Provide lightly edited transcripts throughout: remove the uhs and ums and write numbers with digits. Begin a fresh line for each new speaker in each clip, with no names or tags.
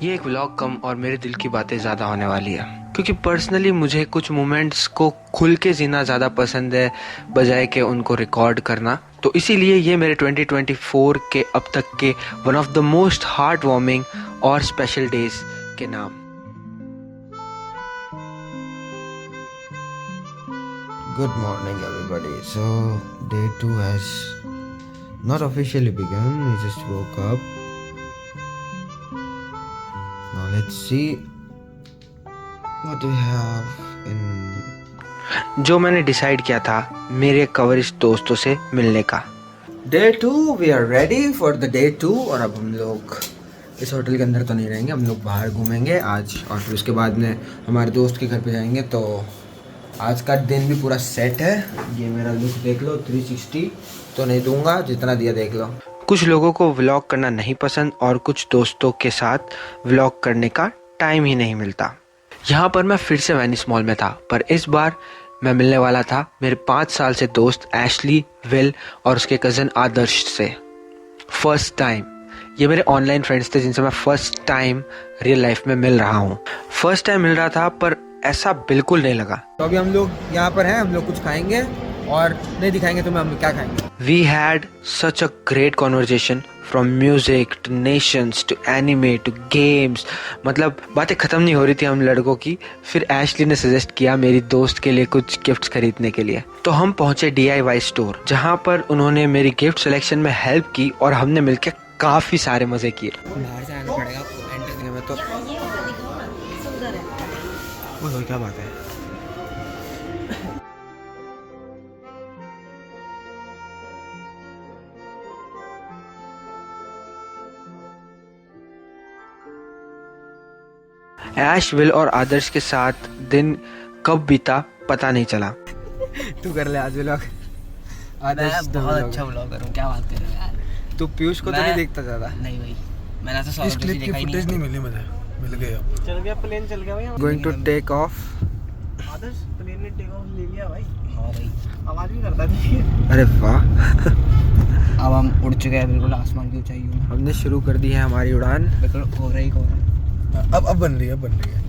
ये एक व्लॉग कम और मेरे दिल की बातें ज़्यादा होने वाली है, क्योंकि पर्सनली मुझे कुछ मोमेंट्स को खुल के जीना ज़्यादा पसंद है बजाय के उनको रिकॉर्ड करना। तो इसीलिए ये मेरे 2024 के अब तक के one of the most heart warming और स्पेशल डेज के नाम।
Good morning, everybody. So, day 2 has not officially begun. We just woke up. Now, let's see what we have in.
जो मैंने डिसाइड किया था मेरे कवरिश दोस्तों से मिलने का।
Day 2, we are ready for the day 2. और अब हम लोग इस होटल के अंदर तो नहीं रहेंगे, हम लोग बाहर घूमेंगे आज, और फिर उसके बाद में हमारे दोस्त के घर पे जाएंगे। तो आज का दिन भी पूरा सेट है। ये मेरा लुक देख लो, 360 तो नहीं दूंगा, जितना दिया देख लो।
कुछ लोगों को व्लॉग करना नहीं पसंद और कुछ दोस्तों के साथ व्लॉग करने का टाइम ही नहीं मिलता। यहाँ पर मैं फिर से वेनिस मॉल में था, पर इस बार मैं मिलने वाला था मेरे 5 साल से दोस्त एशली, विल और उसके कज़न आदर्श से। फर्स्ट टाइम ये मेरे ऑनलाइन फ्रेंड्स थे जिनसे मैं फर्स्ट टाइम रियल लाइफ में मिल रहा हूँ। फर्स्ट टाइम मिल रहा था पर ऐसा बिल्कुल नहीं लगा।
तो अभी हम लोग यहाँ पर हैं, हम लोग कुछ खाएंगे और नहीं दिखाएंगे तुम्हें हम क्या खाएंगे।
We had such a great conversation from music to nations to anime to games. मतलब बातें ख़त्म नहीं हो रही थी हम लड़कों की। फिर एशली ने सजेस्ट किया मेरी दोस्त के लिए कुछ गिफ्ट्स खरीदने के लिए, तो हम पहुंचे DIY स्टोर, जहां पर उन्होंने मेरी गिफ्ट सिलेक्शन में हेल्प की और हमने मिलकर काफ़ी सारे मज़े किए।
बाहर से आना पड़ेगा एंटर करने में। तो वो क्या बात है।
ऐश, विल और आदर्श के साथ दिन कब बीता पता नहीं चला।
तू कर ले आज व्लॉग।
मैं बहुत अच्छा व्लॉगर हूँ, क्या बात कर रहे हो यार।
तू पीयूष को तो नहीं देखता ज्यादा।
नहीं भाई, मैंने तो
इस क्लिप की फुटेज नहीं मिली मुझे, मिल गया।
चल गया प्लेन, चल गया भाई।
Going to take off.
Adarsh plane ने टेक ऑफ ले लिया भाई। हाँ भाई, आवाज भी करता है।
अरे वाह।
अब हम उड़ चुके हैं बिल्कुल आसमान की ऊंचाइयों में।
हमने शुरू कर दी है हमारी उड़ान।
बिल्कुल हो रही हो रहा।
अब बन रही है, बन रही है।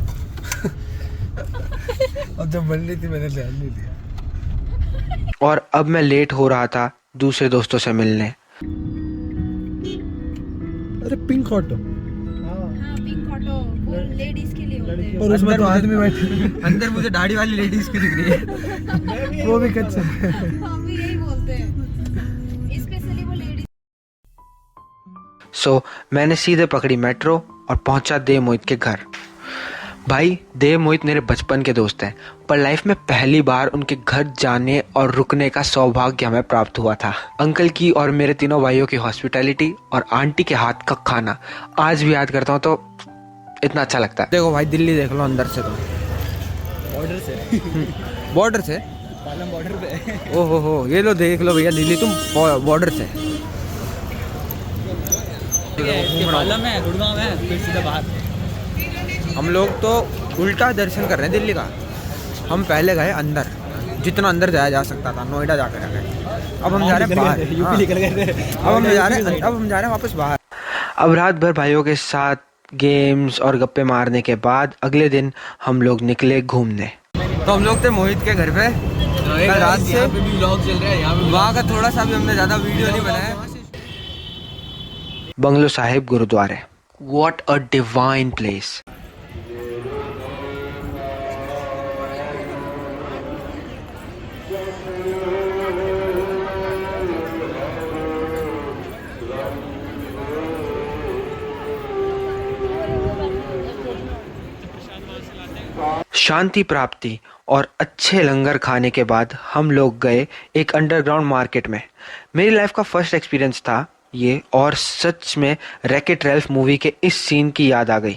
अब जब बन रही थी मैंने ध्यान नहीं दिया।
और अब मैं लेट हो रहा था दूसरे दोस्तों से मिलने।
अरे पिंक ऑटो,
हाँ पिंक ऑटो वो लेडीज के लिए होते हैं।
पर उसमें तो आदमी बैठे।
अंदर मुझे दाढ़ी वाली लेडीज की दिख रही है।
वो भी कच्चे।
हम भी यही बोलते हैं, स्पेशली वो लेडीज।
सो मैंने सीधे पकड़ी मेट्रो और पहुंचा देव मोहित के घर। भाई, देव मोहित मेरे बचपन के दोस्त हैं, पर लाइफ में पहली बार उनके घर जाने और रुकने का सौभाग्य हमें प्राप्त हुआ था। अंकल की और मेरे तीनों भाइयों की हॉस्पिटैलिटी और आंटी के हाथ का खाना आज भी याद करता हूँ तो इतना अच्छा लगता है।
देखो भाई, दिल्ली देख लो अंदर से। तो
बॉर्डर से
बॉर्डर से
पालम बॉर्डर पे।
ओहो हो, ये लो देख लो भैया, दिल्ली तुम बॉर्डर से।
पालम है, गुड़गांव है, फिर सीधा बाहर।
हम लोग तो उल्टा दर्शन कर रहे हैं दिल्ली का। हम पहले गए अंदर, जितना अंदर जाया जा सकता था, नोएडा जाकर आ गए। अब हम जा रहे हैं बाहर।
यूपी निकल गए थे।
अब हम जा रहे हैं वापस बाहर।
अब रात भर भाइयों के साथ गेम्स और गप्पे मारने के बाद अगले दिन हम लोग निकले घूमने।
तो हम लोग थे मोहित के घर पे कल रात से।
भी व्लॉग चल रहा है यहाँ पे।
वहाँ का थोड़ा सा भी हमने ज़्यादा वीडियो नहीं बनाया।
बंगलो साहिब गुरुद्वारे, व्हाट अ डिवाइन प्लेस। शांति प्राप्ति और अच्छे लंगर खाने के बाद हम लोग गए एक अंडरग्राउंड मार्केट में। मेरी लाइफ का फर्स्ट एक्सपीरियंस था ये, और सच में रैकेट रैल्फ मूवी के इस सीन की याद आ गई।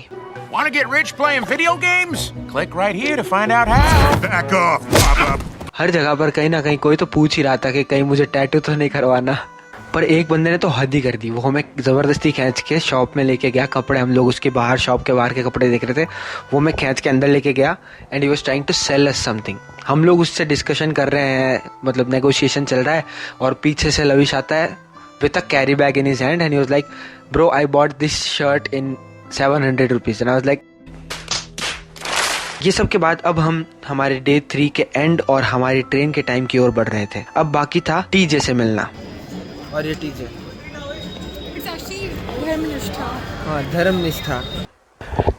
Want to get rich playing video games? Click right here to find out how. Back off, pop-up.
हर जगह पर कहीं ना कहीं कोई तो पूछ ही रहा था कि कहीं मुझे टैटू तो नहीं करवाना, पर एक बंदे ने तो हद ही कर दी। वो हमें ज़बरदस्ती खींच के शॉप में लेके गया। कपड़े, हम लोग उसके बाहर शॉप के बाहर के कपड़े देख रहे थे, वो मैं खींच के अंदर लेके गया and he was trying to sell us something. हम लोग उससे डिस्कशन कर रहे हैं, मतलब नेगोशिएशन चल रहा है, और पीछे से लविश आता है with a carry bag in his hand and he was like, bro, I bought this shirt in 700 rupees. And I was like, ये सब के बाद अब हम हमारे डे 3 के एंड और हमारी ट्रेन के टाइम की ओर बढ़ रहे थे। अब बाकी था टीजे से मिलना।
और ये टीजे,
It's actually धर्मनिष्ठा।
हाँ धर्मनिष्ठा।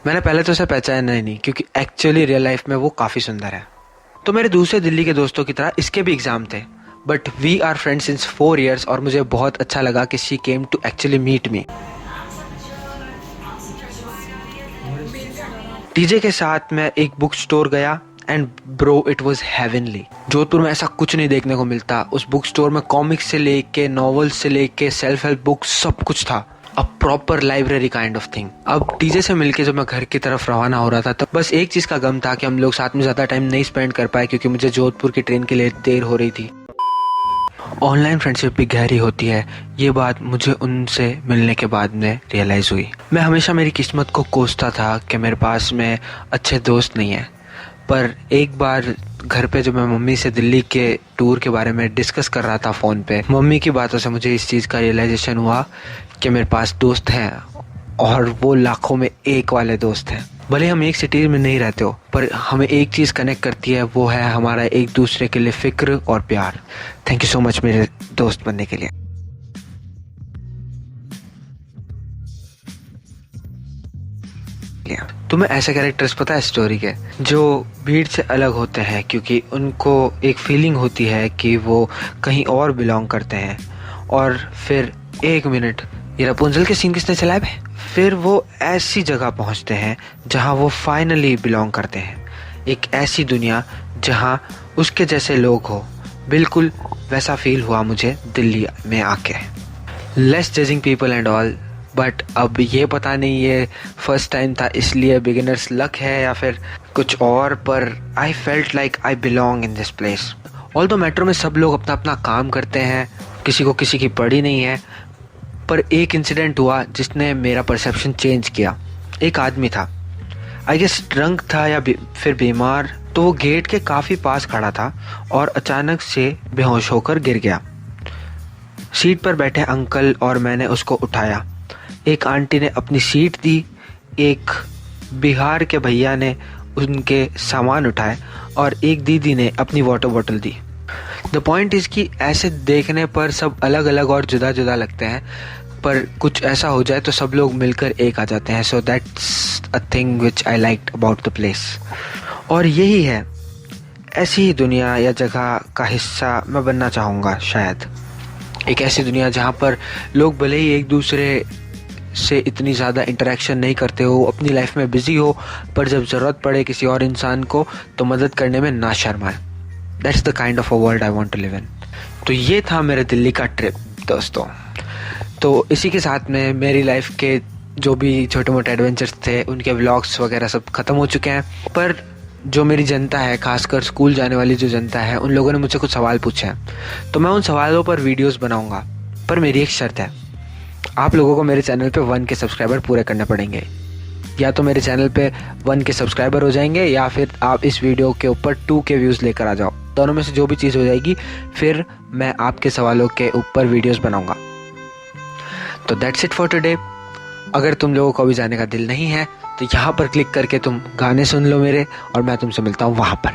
मैंने पहले तो उसे पहचाना ही नहीं क्योंकि एक्चुअली रियल लाइफ में वो काफ़ी सुंदर है। तो मेरे दूसरे दिल्ली के दोस्तों की तरह इसके भी एग्ज़ाम थे, but we are friends since 4 years और मुझे बहुत अच्छा लगा कि she came to actually meet me. TJ के साथ मैं एक बुक स्टोर गया and bro it was heavenly. Jodhpur में ऐसा कुछ नहीं देखने को मिलता। उस बुक स्टोर में कॉमिक्स से लेके नॉवेल्स से लेके सेल्फ हेल्प बुक्स सब कुछ था। A proper library kind of thing. अब टीजे से मिलके जब मैं घर की तरफ रवाना हो रहा था तो बस एक चीज़ का गम था कि हम लोग साथ में ज़्यादा टाइम नहीं स्पेंड कर पाए क्योंकि मुझे जोधपुर की ट्रेन के लिए देर हो रही थी। ऑनलाइन फ्रेंडशिप भी गहरी होती है, ये बात मुझे उनसे मिलने के बाद में रियलाइज़ हुई। मैं हमेशा मेरी किस्मत को कोसता था कि मेरे पास में अच्छे दोस्त नहीं है, पर एक बार घर पे जब मैं मम्मी से दिल्ली के टूर के बारे में डिस्कस कर रहा था फ़ोन पे, मम्मी की बातों से मुझे इस चीज़ का रियलाइजेशन हुआ कि मेरे पास दोस्त हैं और वो लाखों में एक वाले दोस्त हैं। भले हम एक सिटी में नहीं रहते हो, पर हमें एक चीज़ कनेक्ट करती है, वो है हमारा एक दूसरे के लिए फ़िक्र और प्यार। थैंक यू सो मच मेरे दोस्त बनने के लिए। तुम्हें ऐसे कैरेक्टर्स पता है स्टोरी के जो भीड़ से अलग होते हैं क्योंकि उनको एक फीलिंग होती है कि वो कहीं और बिलोंग करते हैं, और फिर 1 मिनट, ये रपुंजल के सीन किसने चलाए भाई? फिर वो ऐसी जगह पहुंचते हैं जहां वो फाइनली बिलोंग करते हैं, एक ऐसी दुनिया जहां उसके जैसे लोग हो। बिल्कुल वैसा फील हुआ मुझे दिल्ली में आके। Less judging people and all, but अब ये पता नहीं ये फर्स्ट टाइम था इसलिए बिगिनर्स लक है या फिर कुछ और, पर I felt like I belong in this place. Although metro में सब लोग अपना अपना काम करते हैं, किसी को किसी की पड़ी नहीं है, पर एक इंसिडेंट हुआ जिसने मेरा परसेप्शन चेंज किया। एक आदमी था, आई गेस ड्रंक था या फिर बीमार, तो वो गेट के काफ़ी पास खड़ा था और अचानक से बेहोश होकर गिर गया। सीट पर बैठे अंकल और मैंने उसको उठाया। एक आंटी ने अपनी सीट दी, एक बिहार के भैया ने उनके सामान उठाए और एक दीदी ने अपनी water bottle the. The point is कि ऐसे देखने पर सब अलग अलग और जुदा जुदा लगते हैं, पर कुछ ऐसा हो जाए तो सब लोग मिलकर एक आ जाते हैं। So that's a thing which I liked about the place. और यही है, ऐसी ही दुनिया या जगह का हिस्सा मैं बनना चाहूँगा शायद। एक ऐसी दुनिया जहाँ पर लोग भले ही एक दूसरे से इतनी ज़्यादा इंटरेक्शन नहीं करते हो, अपनी लाइफ में बिजी हो, पर जब ज़रूरत पड़े किसी और इंसान को तो मदद करने में ना शर्माए। That's the kind of a world I want to live in. तो ये था मेरे दिल्ली का ट्रिप दोस्तों। तो इसी के साथ में मेरी लाइफ के जो भी छोटे मोटे एडवेंचर्स थे उनके व्लॉग्स वगैरह सब ख़त्म हो चुके हैं, पर जो मेरी जनता है, खासकर स्कूल जाने वाली जो जनता है, उन लोगों ने मुझसे कुछ सवाल पूछे हैं, तो मैं उन सवालों पर वीडियोस बनाऊंगा। पर मेरी एक शर्त है, आप लोगों को मेरे चैनल पे 1 के सब्सक्राइबर पूरे करने पड़ेंगे। या तो मेरे चैनल पे 1 के सब्सक्राइबर हो जाएंगे या फिर आप इस वीडियो के ऊपर 2 के व्यूज़ लेकर आ जाओ। दोनों में से जो भी चीज़ हो जाएगी, फिर मैं आपके सवालों के ऊपर वीडियोस बनाऊंगा। तो दैट्स इट फॉर टुडे। अगर तुम लोगों को अभी जाने का दिल नहीं है तो यहाँ पर क्लिक करके तुम गाने सुन लो मेरे, और मैं तुमसे मिलता हूँ वहाँ पर।